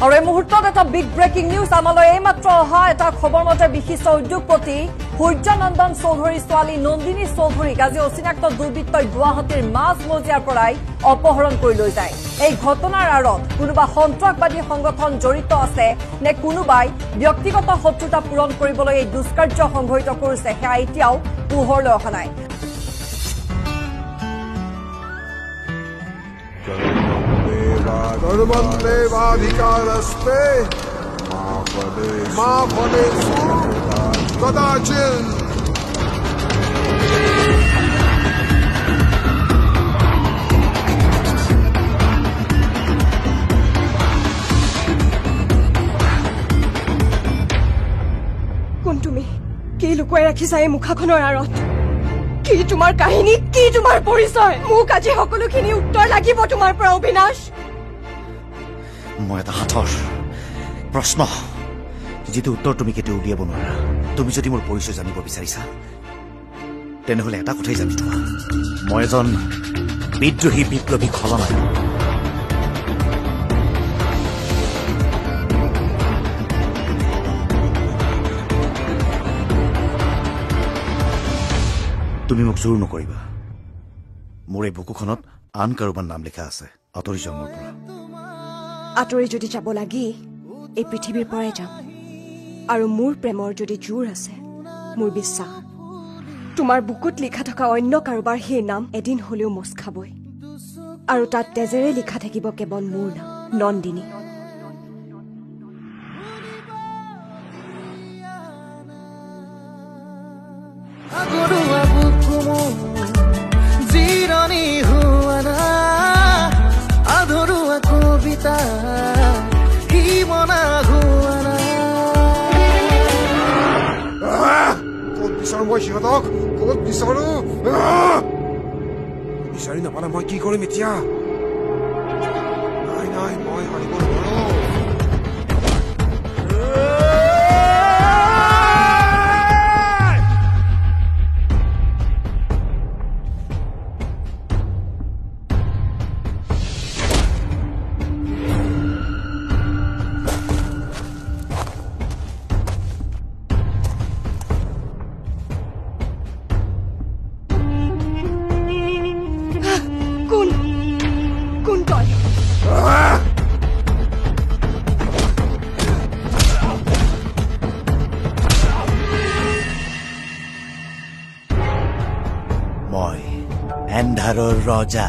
আৰু এই মুহূৰ্তত এটা বিগ ব্ৰেকিং নিউজ আমালৈ এইমাত্ৰ অহা এটা খবৰ মতে বিশিষ্ট উদ্যোগপতি সূৰ্যনন্দন চৌধুৰীৰ ছোৱালী নন্দিনী চৌধুৰীক আজি অচিনাক্ত দুৰ্বৃত্তই গুৱাহাটীৰ মাজমজিয়াৰ পৰাই অপহৰণ কৰি লৈ যায়। এই ঘটনাৰ আঁৰত কোনোবা সন্ত্ৰাসবাদী সংগঠন জড়িত আছে নে কোনোবাই ব্যক্তিগত শত্ৰুতা পূৰণ কৰিবলৈ এই দুষ্কাৰ্য সংঘটিত কৰিছে সেয়া এতিয়াও পোহৰলৈ অহা নাই। कर्मण्येवाधिकारस्ते मा फलेषु कदाचित् কোন তুমি কি লুকুৱাই ৰাখিছা এই মুখাখনৰ আঁৰত? কি তোমাৰ কাহিনী, কি তোমাৰ পৰিচয়? মোক আজি সকলোখিনি উত্তৰ লাগিব তোমাৰ পৰা অবিনাশ। মই এটা হাতৰ প্ৰশ্ন যিটো উত্তৰ তুমি কেতিয়াও উলিয়াব নোৱাৰা। তুমি যদি মোৰ পৰিচয় জানিব বিচাৰিছা তেনেহ'লে এটা কথাই জানি থোৱা, মই এজন বিদ্ৰোহী বিপ্লৱী খলনায়ক। তুমি মোক জোৰ নকৰিবা। মোৰ এই বুকুখনত আন কাৰোবাৰ নাম লিখা আছে। আঁতৰি যাওঁ মোৰ পৰা। আঁতৰি যদি যাব লাগি এই পৃথিৱীৰ পৰাই যাম। আৰু মোৰ প্ৰেমৰ যদি জোৰ আছে, মোৰ বিশ্বাস তোমাৰ বুকুত লিখা থকা অন্য কাৰোবাৰ সেই নাম এদিন হলেও মচ খাবই। আৰু তাত তেজেৰে লিখা থাকিব কেৱল মোৰ নাম, নন্দিনী। জিৰণি হোৱা না আধৰুৱা কবিতা কি মনা হোৱা না। ক'ত বিচাৰো মই সিহঁতক? ক'ত বিচাৰো? বিচাৰি নাপালে মই কি কৰিম এতিয়া? নাই নাই, মই হাৰিব নোৱাৰো। মই এন্ধাৰৰ ৰজা।